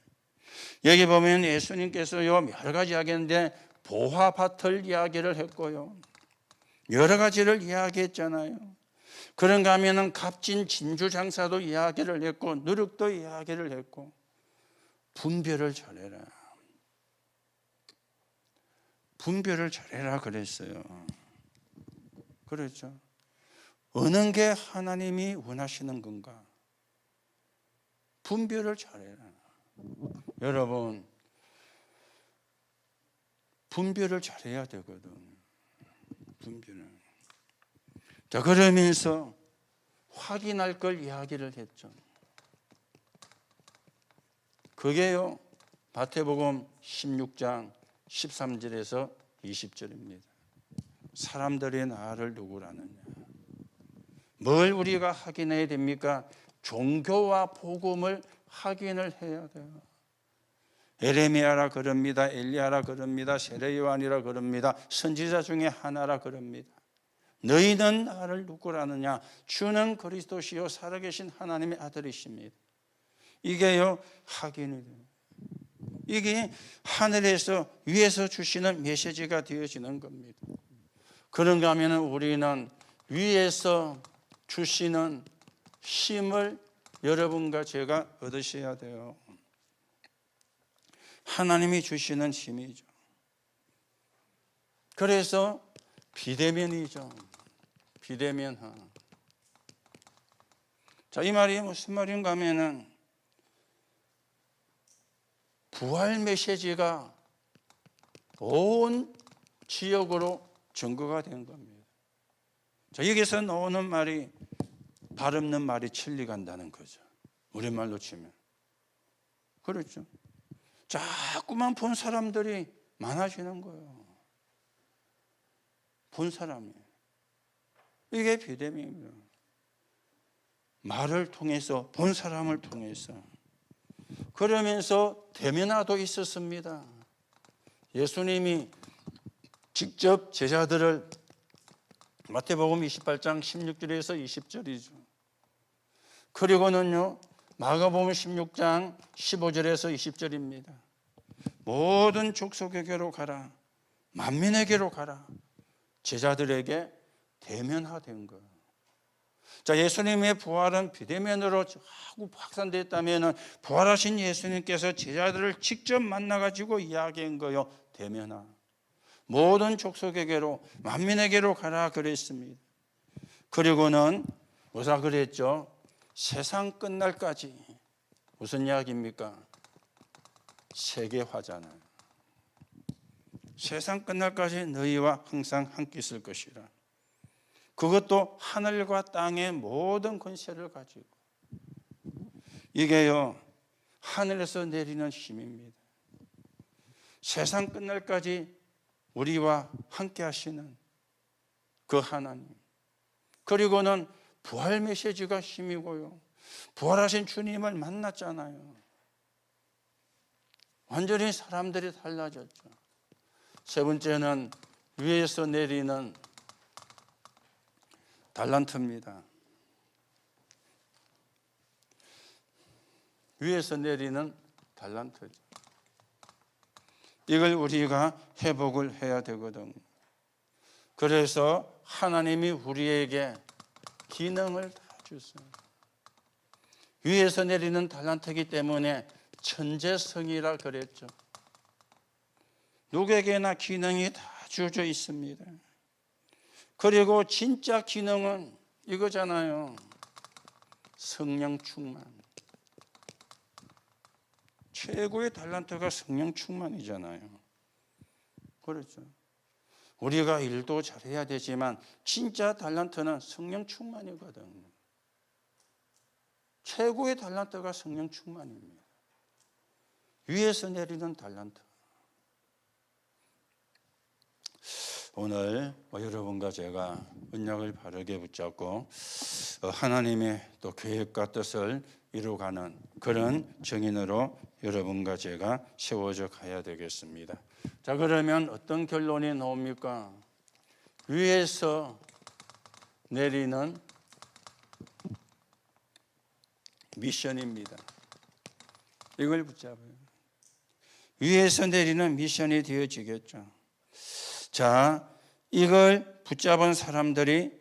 여기 보면 예수님께서요 여러 가지 이야기했는데 보화밭을 이야기를 했고요, 여러 가지를 이야기했잖아요. 그런가 하면은 값진 진주 장사도 이야기를 했고, 누룩도 이야기를 했고, 분별을 잘해라, 분별을 잘해라 그랬어요. 그렇죠. 어느 게 하나님이 원하시는 건가? 분별을 잘해라. 여러분, 분별을 잘해야 되거든. 분별을. 자, 그러면서 확인할 걸 이야기를 했죠. 그게요, 마태복음 16장 13절에서 20절입니다. 사람들이 나를 누구라느냐. 뭘 우리가 확인해야 됩니까? 종교와 복음을 확인을 해야 돼요. 에레미야라 그럽니다. 엘리야라 그럽니다. 세례 요한이라 그럽니다. 선지자 중에 하나라 그럽니다. 너희는 나를 누구라느냐? 주는 그리스도시요 살아계신 하나님의 아들이십니다. 이게요 확인이 돼요. 이게 하늘에서 위에서 주시는 메시지가 되어지는 겁니다. 그런가 하면 우리는 위에서 주시는 힘을 여러분과 제가 얻으셔야 돼요. 하나님이 주시는 힘이죠. 그래서 비대면이죠. 비대면화. 자, 이 말이 무슨 말인가 하면은 부활 메시지가 온 지역으로 증거가 된 겁니다. 자, 여기서 나오는 말이 발 없는 말이 천리 간다는 거죠. 우리말로 치면. 그렇죠. 자꾸만 본 사람들이 많아지는 거예요. 본 사람이. 이게 비대면입니다. 말을 통해서, 본 사람을 통해서. 그러면서 대면화도 있었습니다. 예수님이 직접 제자들을, 마태복음 28장 16절에서 20절이죠. 그리고는요 마가복음 16장 15절에서 20절입니다. 모든 족속에게로 가라, 만민에게로 가라. 제자들에게 대면화된 거예요. 자, 예수님의 부활은 비대면으로 자꾸 확산됐다면 부활하신 예수님께서 제자들을 직접 만나가지고 이야기한 거예요. 대면화. 모든 족속에게로, 만민에게로 가라 그랬습니다. 그리고는 뭐라 그랬죠? 세상 끝날까지. 무슨 이야기입니까? 세계화잖아요. 세상 끝날까지 너희와 항상 함께 있을 것이라. 그것도 하늘과 땅의 모든 권세를 가지고. 이게요 하늘에서 내리는 힘입니다. 세상 끝날까지 우리와 함께 하시는 그 하나님. 그리고는 부활 메시지가 힘이고요. 부활하신 주님을 만났잖아요. 완전히 사람들이 달라졌죠. 세 번째는 위에서 내리는 달란트입니다. 위에서 내리는 달란트죠. 이걸 우리가 회복을 해야 되거든. 그래서 하나님이 우리에게 기능을 다 줬어요. 위에서 내리는 달란트이기 때문에 천재성이라 그랬죠. 누구에게나 기능이 다 주어져 있습니다. 그리고 진짜 기능은 이거잖아요. 성령 충만. 최고의 달란트가 성령 충만이잖아요. 그렇죠. 우리가 일도 잘해야 되지만 진짜 달란트는 성령 충만이거든요. 최고의 달란트가 성령 충만입니다. 위에서 내리는 달란트. 오늘 여러분과 제가 언약을 바르게 붙잡고 하나님의 또 계획과 뜻을 이루어가는 그런 증인으로 여러분과 제가 세워져 가야 되겠습니다. 자, 그러면 어떤 결론이 나옵니까? 위에서 내리는 미션입니다. 이걸 붙잡아요. 위에서 내리는 미션이 되어지겠죠. 자, 이걸 붙잡은 사람들이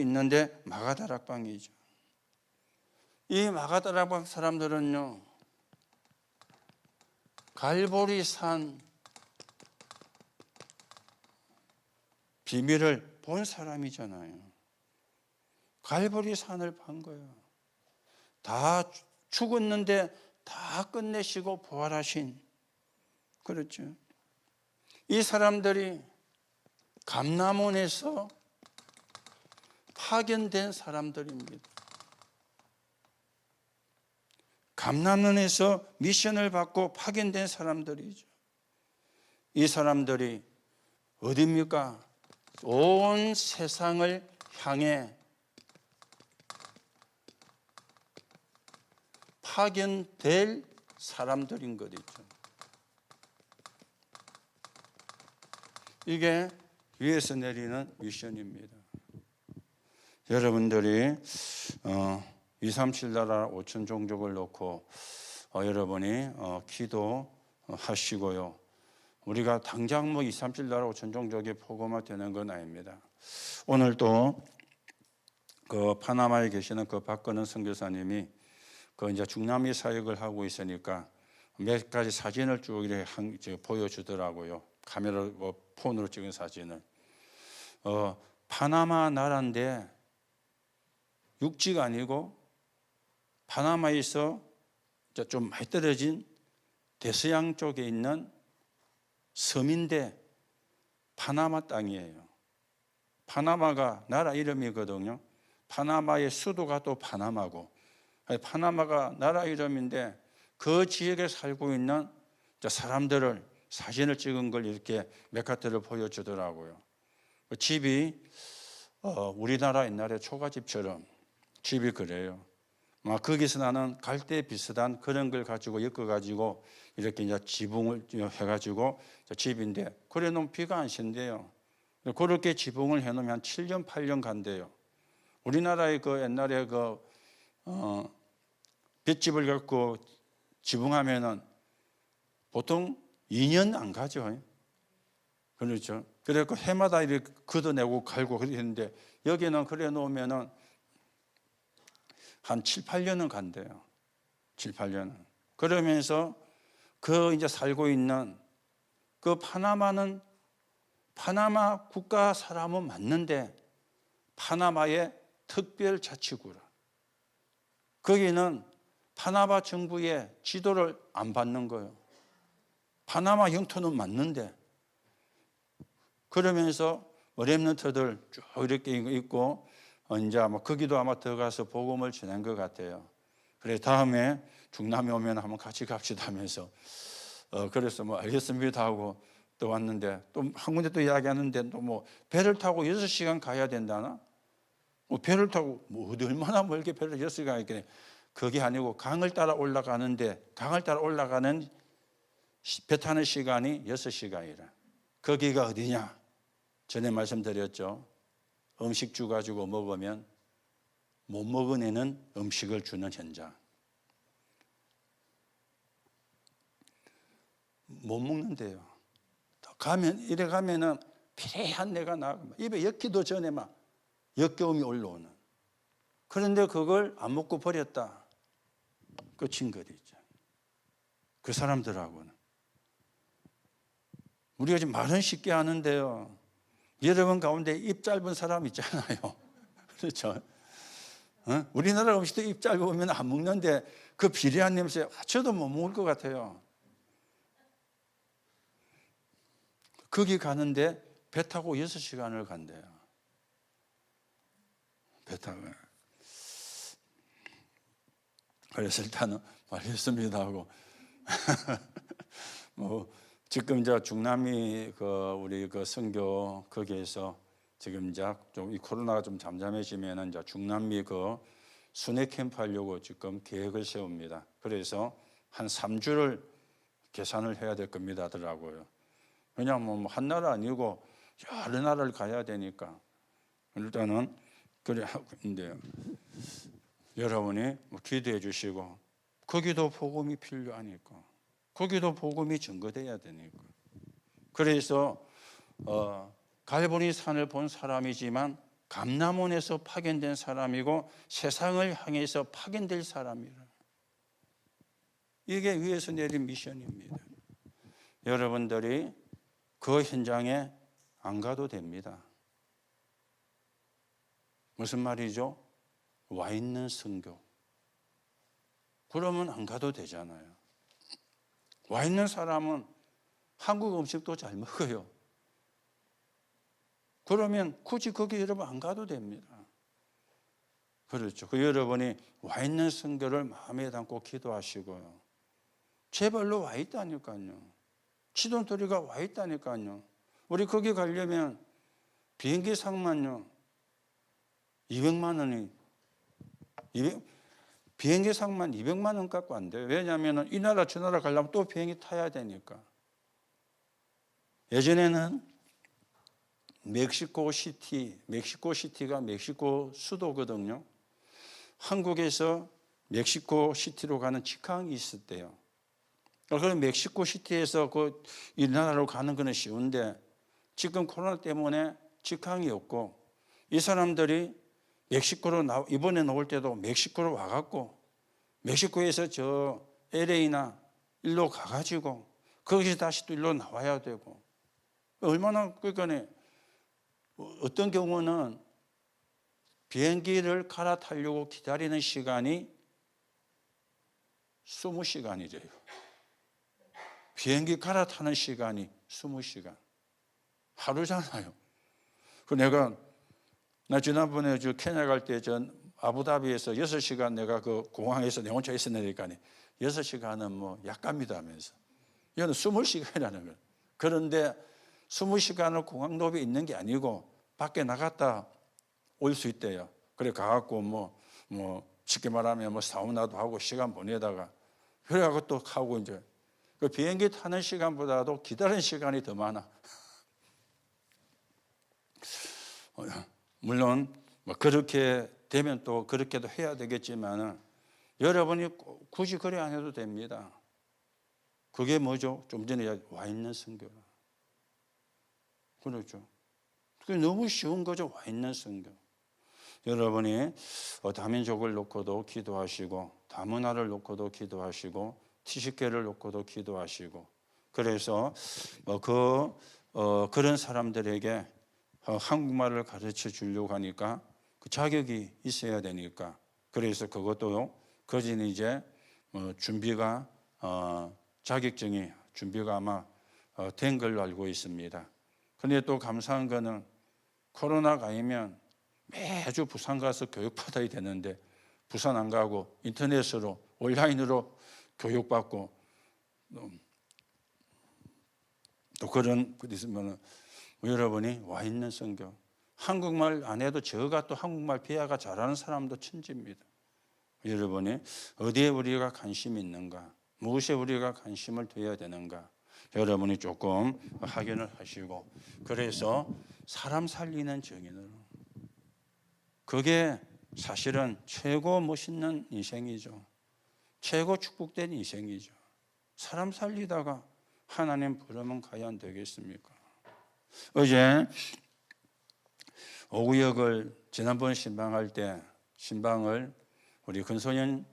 있는데 마가다락방이죠. 이 마가다락방 사람들은요, 갈보리산 비밀을 본 사람이잖아요. 갈보리산을 본 거예요. 다 죽었는데 다 끝내시고 부활하신, 그렇죠. 이 사람들이 감람원에서 파견된 사람들입니다. 감람원에서 미션을 받고 파견된 사람들이죠. 이 사람들이 어디입니까? 온 세상을 향해 파견될 사람들인 거죠. 이게 위에서 내리는 미션입니다. 여러분들이 237 나라 5천 종족을 놓고 여러분이 기도하시고요. 우리가 당장 237 나라 5천 종족이 복음화 되는 건 아닙니다. 오늘 또 그 파나마에 계시는 그 박건은 선교사님이 그 이제 중남미 사역을 하고 있으니까 몇 가지 사진을 쭉 이렇게 보여주더라고요. 카메라 폰으로 찍은 사진을. 파나마 나라인데 육지가 아니고 파나마에서 좀 많이 떨어진 대서양 쪽에 있는 섬인데 파나마 땅이에요. 파나마가 나라 이름이거든요. 파나마의 수도가 또 파나마고, 파나마가 나라 이름인데 그 지역에 살고 있는 사람들을 사진을 찍은 걸 이렇게 몇 가지를 보여주더라고요. 집이 우리나라 옛날에 초가집처럼 집이 그래요. 거기서 나는 갈대 비슷한 그런 걸 가지고 엮어가지고 이렇게 이제 지붕을 해가지고 집인데, 그래 놓으면 비가 안 샌대요. 그렇게 지붕을 해놓으면 한 7년, 8년 간대요. 우리나라의 그 옛날에 볏집을 갖고 지붕하면은 보통 2년 안 가죠. 그렇죠. 그래서 해마다 이렇게 걷어내고 갈고 그랬는데 여기는 그래 놓으면은 한 7, 8년은 간대요. 7, 8년은. 그러면서 그 이제 살고 있는 그 파나마는 파나마 국가 사람은 맞는데 파나마의 특별자치구라. 거기는 파나마 정부의 지도를 안 받는 거예요. 파나마 영토는 맞는데. 그러면서 렘넌트들 쭉 이렇게 있고 이제 거기도 아마 들어가서 복음을 전한 것 같아요. 그래 다음에 중남미 오면 한번 같이 갑시다 하면서 그래서 알겠습니다 하고 또 왔는데, 또 한 군데 또 이야기하는데 또 배를 타고 6시간 가야 된다나? 배를 타고 어디 얼마나 멀게 배를 6시간 있겠네. 그게 아니고 강을 따라 올라가는데, 강을 따라 올라가는 배 타는 시간이 6시간이라. 거기가 어디냐? 전에 말씀드렸죠. 음식 가지고 먹으면 못 먹은 애는 음식을 주는 현장. 못 먹는데요. 이래 가면은 피레한 내가 입에 엮기도 전에 역겨움이 올라오는. 그런데 그걸 안 먹고 버렸다. 끝인 거죠. 그 사람들하고는. 우리가 지금 말은 쉽게 하는데요. 여러분 가운데 입 짧은 사람 있잖아요. 그렇죠? 우리나라 음식도 입 짧으면 안 먹는데 그 비리한 냄새 저도 못 먹을 것 같아요. 거기 가는데 배 타고 6시간을 간대요. 배 타고. 그래서 일단은 알겠습니다 하고 지금 이제 중남미 우리 선교 거기에서 지금 이제 좀 이 코로나가 좀 잠잠해지면은 이제 중남미 순회 캠프 하려고 지금 계획을 세웁니다. 그래서 한 3주를 계산을 해야 될 겁니다 하더라고요. 왜냐하면 뭐 한 나라 아니고 여러 나라를 가야 되니까. 일단은 그래 하고 있는데요. 여러분이 뭐 기도해 주시고, 거기도 복음이 필요하니까, 거기도 복음이 증거돼야 되니까. 그래서 갈보리 산을 본 사람이지만 감람원에서 파견된 사람이고 세상을 향해서 파견될 사람이라. 이게 위에서 내린 미션입니다. 여러분들이 그 현장에 안 가도 됩니다. 무슨 말이죠? 와 있는 선교. 그러면 안 가도 되잖아요. 와 있는 사람은 한국 음식도 잘 먹어요. 그러면 굳이 거기 여러분 안 가도 됩니다. 그렇죠. 그 여러분이 와 있는 선교를 마음에 담고 기도하시고요. 제발로 와 있다니까요. 치돈토리가 와 있다니까요. 우리 거기 가려면 비행기 상만요 200만 원이 비행기 상만 200만 원 갖고 안 돼요. 왜냐하면 이 나라 저 나라 가려면 또 비행기 타야 되니까. 예전에는 멕시코시티가 멕시코 수도거든요. 한국에서 멕시코시티로 가는 직항이 있었대요. 그럼 멕시코시티에서 이 나라로 가는 것은 쉬운데 지금 코로나 때문에 직항이 없고 이 사람들이 멕시코로 이번에 나올 때도 멕시코로 와갖고 멕시코에서 저 LA나 일로 가가지고 거기서 다시 또 일로 나와야 되고 얼마나 그러니까 어떤 경우는 비행기를 갈아타려고 기다리는 시간이 20시간이래요. 비행기 갈아타는 시간이 20시간. 하루잖아요. 나 지난번에 저 케냐 갈 때 전 아부다비에서 6시간 내가 그 공항에서 내 혼자 있었으니까 6시간은 뭐 약갑니다 하면서. 이거는 20시간이라는 거예요. 그런데 20시간을 공항 로비에 있는 게 아니고 밖에 나갔다 올 수 있대요. 그래 가갖고 뭐 쉽게 말하면 뭐 사우나도 하고 시간 보내다가 그래갖고 또 하고 이제 그 비행기 타는 시간보다도 기다리는 시간이 더 많아. 물론 뭐 그렇게 되면 또 그렇게도 해야 되겠지만은 여러분이 굳이 그래 안 해도 됩니다. 그게 뭐죠? 좀 전에 와 있는 선교라. 그렇죠. 그게 너무 쉬운 거죠. 와 있는 선교. 여러분이 다민족을 놓고도 기도하시고 다문화를 놓고도 기도하시고 티시케를 놓고도 기도하시고 그래서 그런 사람들에게 한국말을 가르쳐 주려고 하니까 그 자격이 있어야 되니까 그래서 그것도 거진 이제 준비가 자격증이 준비가 아마 된 걸로 알고 있습니다. 그런데 또 감사한 거는 코로나가 아니면 매주 부산 가서 교육받아야 되는데 부산 안 가고 인터넷으로 온라인으로 교육받고 또 그런 것 있으면 여러분이 와 있는 선교 한국말 안 해도 저가 또 한국말 비하가 잘하는 사람도 천지입니다. 여러분이 어디에 우리가 관심이 있는가 무엇에 우리가 관심을 둬야 되는가 여러분이 조금 확인을 하시고 그래서 사람 살리는 정인으로 그게 사실은 최고 멋있는 인생이죠. 최고 축복된 인생이죠. 사람 살리다가 하나님 부르면 과연 되겠습니까? 어제 오구역을 지난번 신방할 때 신방을 우리 근소년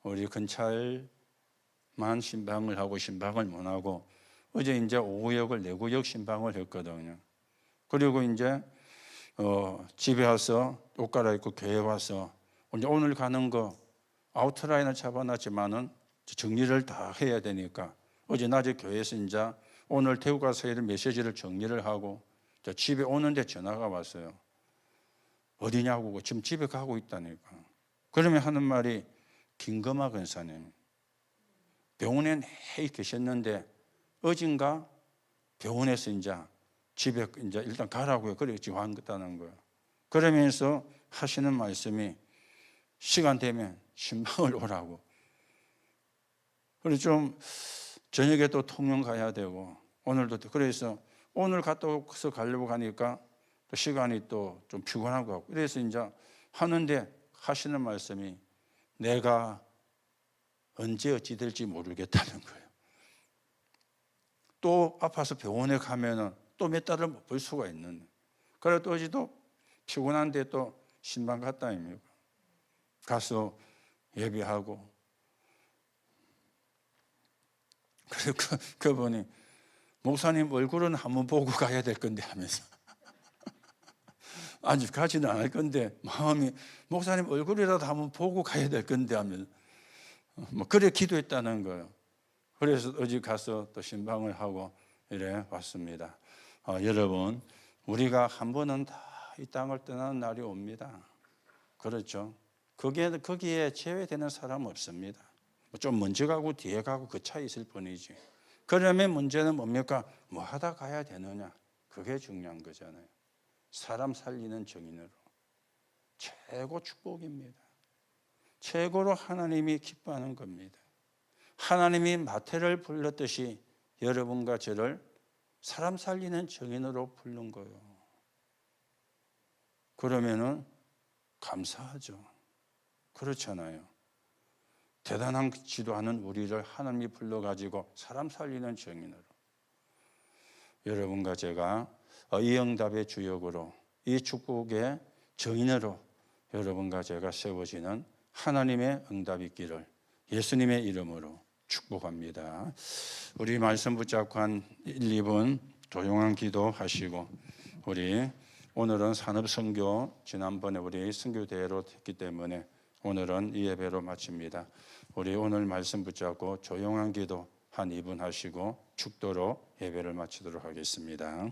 우리 근찰만 신방을 하고 신방을 못 하고 어제 이제 오구역을 내구역 신방을 했거든요. 그리고 이제 집에 와서 옷 갈아입고 교회 와서 이제 오늘 가는 거 아웃라인을 잡아놨지만은 정리를 다 해야 되니까 어제 낮에 교회에서 이제 오늘 태국 가서 해야 될 메시지를 정리를 하고 집에 오는데 전화가 왔어요. 어디냐고 지금 집에 가고 있다니까. 그러면 하는 말이 김금아 권사님 병원에 내일 계셨는데 어딘가 병원에서 이제 집에 이제 일단 가라고요. 그래 지금 왔다는 거예요. 그러면서 하시는 말씀이 시간 되면 신방을 오라고. 그래서 좀 저녁에 또 통영 가야 되고 오늘도 그래서 오늘 갔다 와서 가려고 하니까 또 시간이 또 좀 피곤하고 하고 그래서 이제 하는데 하시는 말씀이 내가 언제 어찌 될지 모르겠다는 거예요. 또 아파서 병원에 가면은 또 몇 달을 못 볼 수가 있는. 그래 또 어제도 피곤한데 또 신방 갔다 아닙니까? 가서 예배하고. 그래서 그분이 목사님 얼굴은 한번 보고 가야 될 건데 하면서 아직 가지는 않을 건데 마음이 목사님 얼굴이라도 한번 보고 가야 될 건데 하면서 뭐 그래 기도했다는 거예요. 그래서 어제 가서 또 신방을 하고 이래 왔습니다. 여러분 우리가 한 번은 다 이 땅을 떠나는 날이 옵니다. 그렇죠? 거기에 제외되는 사람 없습니다. 좀 먼저 가고 뒤에 가고 그 차이 있을 뿐이지. 그러면 문제는 뭡니까? 뭐 하다 가야 되느냐? 그게 중요한 거잖아요. 사람 살리는 정인으로. 최고 축복입니다. 최고로 하나님이 기뻐하는 겁니다. 하나님이 마태를 불렀듯이 여러분과 저를 사람 살리는 정인으로 부른 거예요. 그러면은 감사하죠. 그렇잖아요. 대단하지도 않은 우리를 하나님이 불러가지고 사람 살리는 정인으로. 여러분과 제가 이 응답의 주역으로 이 축복의 정인으로 여러분과 제가 세워지는 하나님의 응답이 있기를 예수님의 이름으로 축복합니다. 우리 말씀 붙잡고 한 1, 2분 조용한 기도 하시고 우리 오늘은 산업선교 지난번에 우리 선교대회로 했기 때문에 오늘은 이 예배로 마칩니다. 우리 오늘 말씀 붙잡고 조용한 기도 한 2분 하시고 축도로 예배를 마치도록 하겠습니다.